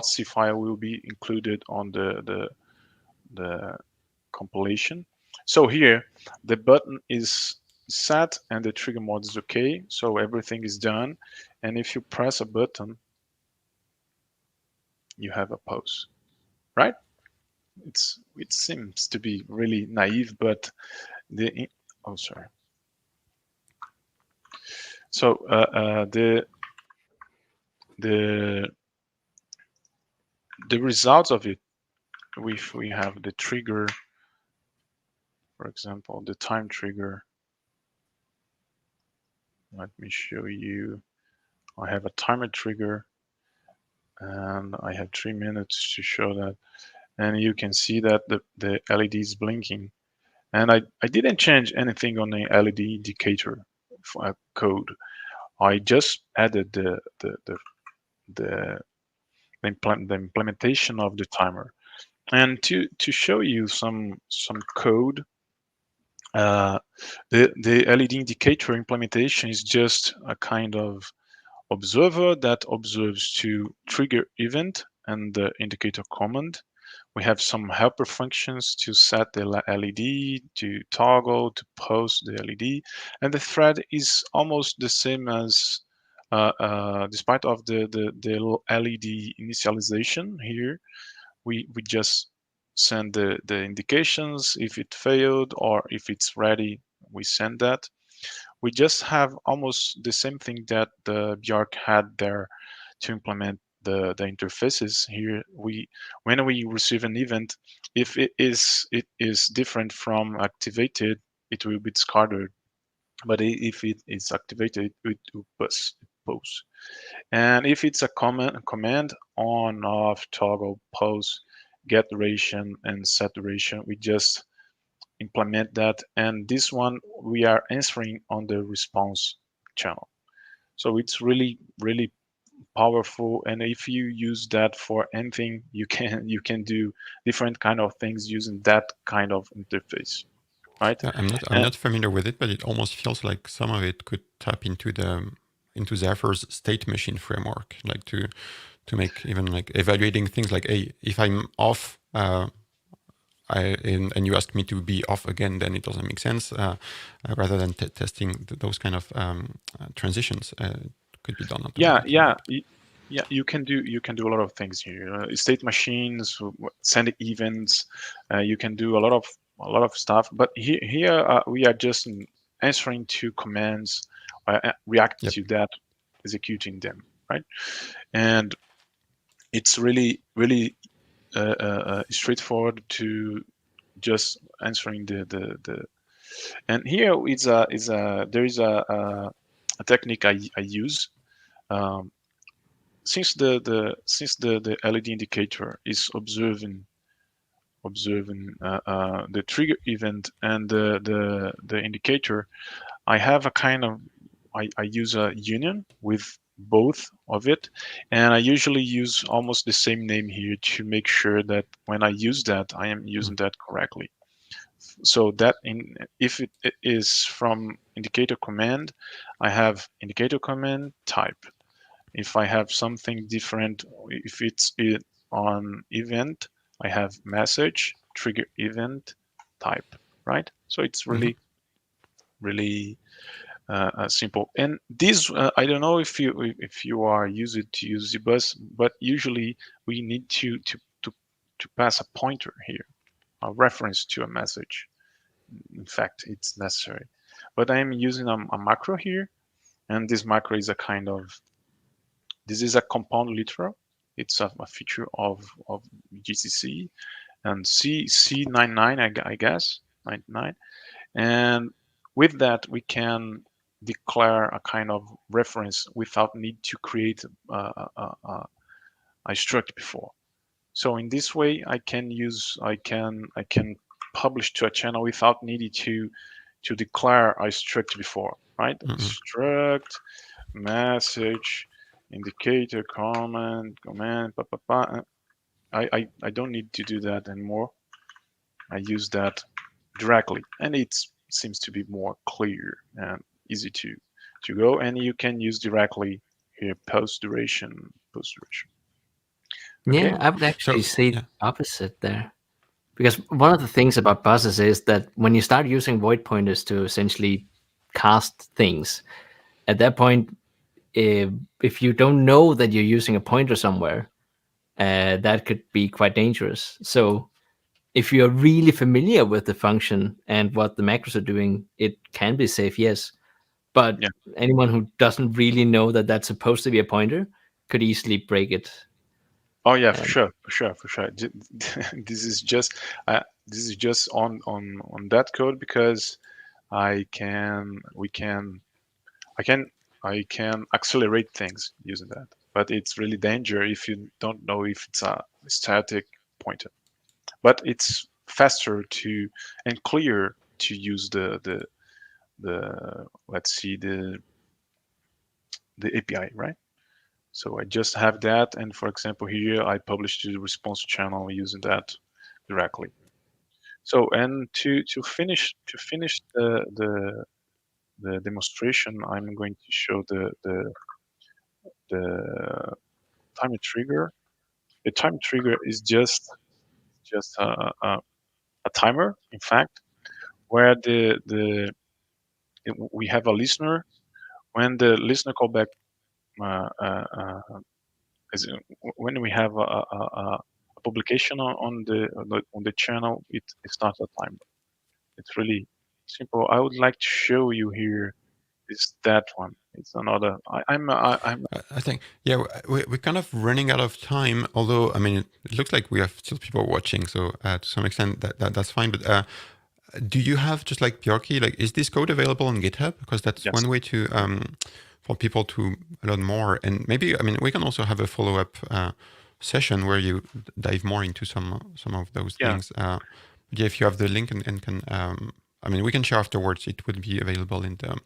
.c file will be included on the compilation. So here, the button is set and the trigger mode is okay. So everything is done. And if you press a button, you have a pause, right? It seems to be really naive, but oh, sorry. So the results of it, if we have the trigger, for example, the time trigger. Let me show you. I have a timer trigger, and I have 3 minutes to show that. And you can see that the LED is blinking. And I didn't change anything on the LED indicator code. I just added the implementation of the timer. And to show you some code, the LED indicator implementation is just a kind of observer that observes to trigger event and the indicator command. We have some helper functions to set the LED, to toggle, to pause the LED, and the thread is almost the same as, despite of the LED initialization here, we just send the indications. If it failed or if it's ready, we send that. We just have almost the same thing that the Bjarki had there to implement the interfaces here. When we receive an event, if it is different from activated, it will be discarded. But if it is activated, it will pause. And if it's a command on, off, toggle, pause, get duration, and set duration, we just implement that. And this one we are answering on the response channel. So it's really, really powerful. And if you use that for anything, you can do different kind of things using that kind of interface, right?
Yeah, I'm not familiar with it, but it almost feels like some of it could tap into Zephyr's state machine framework, like to make even like evaluating things like, hey, if I'm off, and you ask me to be off again, then it doesn't make sense. Rather than testing those kind of transitions, could be done on top
Yeah,
of it.
yeah. You can do a lot of things here. State machines, send events. You can do a lot of stuff. But here we are just answering to commands, react
Yep.
to that, executing them, right? And it's really, really straightforward to just answering the. And here there is a technique I use. Since the LED indicator is observing the trigger event and the indicator, I have a kind of I use a union with both of it, and I usually use almost the same name here to make sure that when I use that, I am using that correctly. So that if it is from indicator command, I have indicator command type. If I have something different, if it's on event, I have message, trigger event, type, right? So it's really, really simple. And this, I don't know if you are used to use Zbus, but usually we need to pass a pointer here, a reference to a message. In fact, it's necessary. But I am using a macro here, and this macro is a kind of, this is a compound literal. It's a feature of GCC and C99, I guess, 99. And with that, we can declare a kind of reference without need to create a struct before. So in this way, I can publish to a channel without needing to declare a struct before, right? Struct message indicator comment I don't need to do that anymore. I use that directly, and it seems to be more clear and easy to go. And you can use directly here post duration. Okay.
Yeah, I would actually
So,
say
yeah.
the opposite there. Because one of the things about buses is that when you start using void pointers to essentially cast things, at that point, if you don't know that you're using a pointer somewhere, that could be quite dangerous. So if you're really familiar with the function and what the macros are doing, it can be safe, yes. But
Yeah.
anyone who doesn't really know that that's supposed to be a pointer could easily break it.
Oh yeah, for sure. This is just on that code because I can accelerate things using that. But it's really dangerous if you don't know if it's a static pointer. But it's faster to and clear to use the let's see the API, right? So I just have that, and for example here I publish to the response channel using that directly. So and to finish the demonstration, I'm going to show the time trigger. The time trigger is just a timer, in fact, where we have a listener. When the listener callback is when we have a publication on the channel, it starts a timer. It's really simple. I would like to show you here is that one. It's another. I'm
I think, yeah, we're kind of running out of time. Although, I mean, it looks like we have still people watching, so to some extent that's fine. But do you have, just like Bjarki, like, is this code available on GitHub? Because that's
Yes.
one way to for people to learn more. And maybe, I mean, we can also have a follow-up session where you dive more into some of those things. But yeah, if you have the link and can, I mean, we can share afterwards. It will be available in the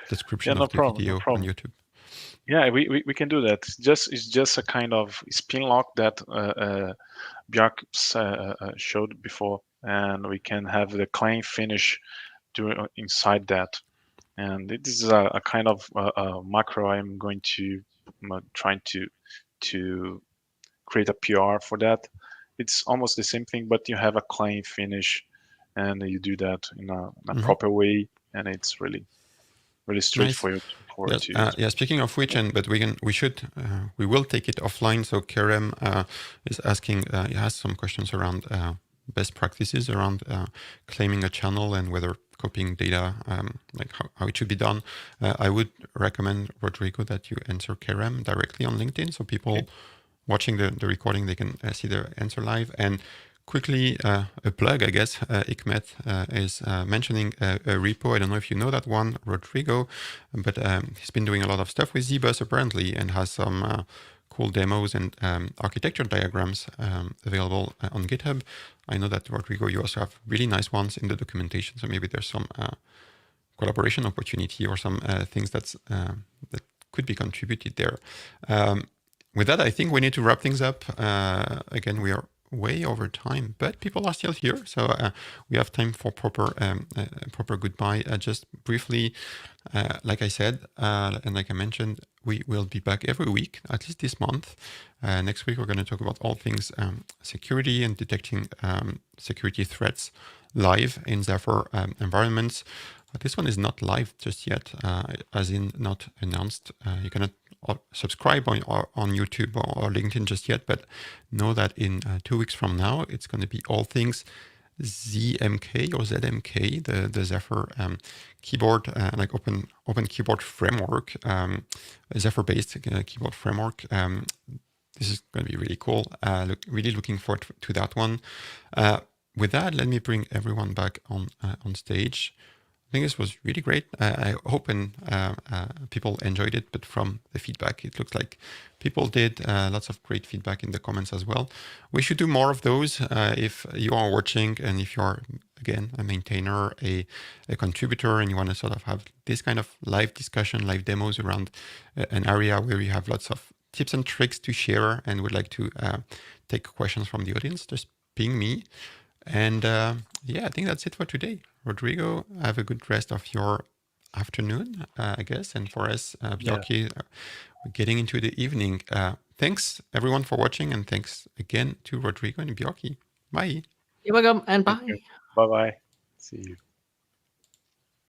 description of the video on YouTube.
Yeah, we can do that. It's just a kind of spin lock that Bjarki showed before, and we can have the claim finish inside that. And this is a kind of macro. I'm going to trying to create a PR for that. It's almost the same thing, but you have a claim finish, and you do that in a proper way, and it's really straightforward.
Nice. Yeah. Speaking of which, we will take it offline. So Kerem is asking. He has some questions around best practices around claiming a channel and whether copying data, like how it should be done. I would recommend, Rodrigo, that you answer Kerem directly on LinkedIn, so people watching the recording, they can see the answer live. And quickly, a plug, I guess. Hikmet is mentioning a repo. I don't know if you know that one, Rodrigo, but he's been doing a lot of stuff with Zbus apparently, and has some cool demos and architecture diagrams available on GitHub. I know that, Rodrigo, you also have really nice ones in the documentation, so maybe there's some collaboration opportunity or some things that could be contributed there. With that, I think we need to wrap things up. Again, we are way over time, but people are still here, so we have time for proper goodbye. Just briefly, like I said, and like I mentioned, we will be back every week, at least this month. Next week, we're going to talk about all things security and detecting security threats live in Zephyr environments. This one is not live just yet, as in not announced. You cannot subscribe on YouTube or LinkedIn just yet, but know that in 2 weeks from now, it's going to be all things ZMK or ZMK, the Zephyr keyboard, like open keyboard framework, Zephyr-based keyboard framework. This is going to be really cool. Really looking forward to that one. With that, let me bring everyone back on stage. I think this was really great. I hope people enjoyed it, but from the feedback, it looks like people did. Lots of great feedback in the comments as well. We should do more of those if you are watching and if you're, again, a maintainer, a contributor, and you want to sort of have this kind of live discussion, live demos around an area where you have lots of tips and tricks to share and would like to take questions from the audience, just ping me. And yeah, I think that's it for today. Rodrigo, have a good rest of your afternoon, I guess. And for us, Bjarki, we're getting into the evening. Thanks, everyone, for watching. And thanks again to Rodrigo and Bjarki. Bye.
You're welcome, and bye.
Bye-bye. See you.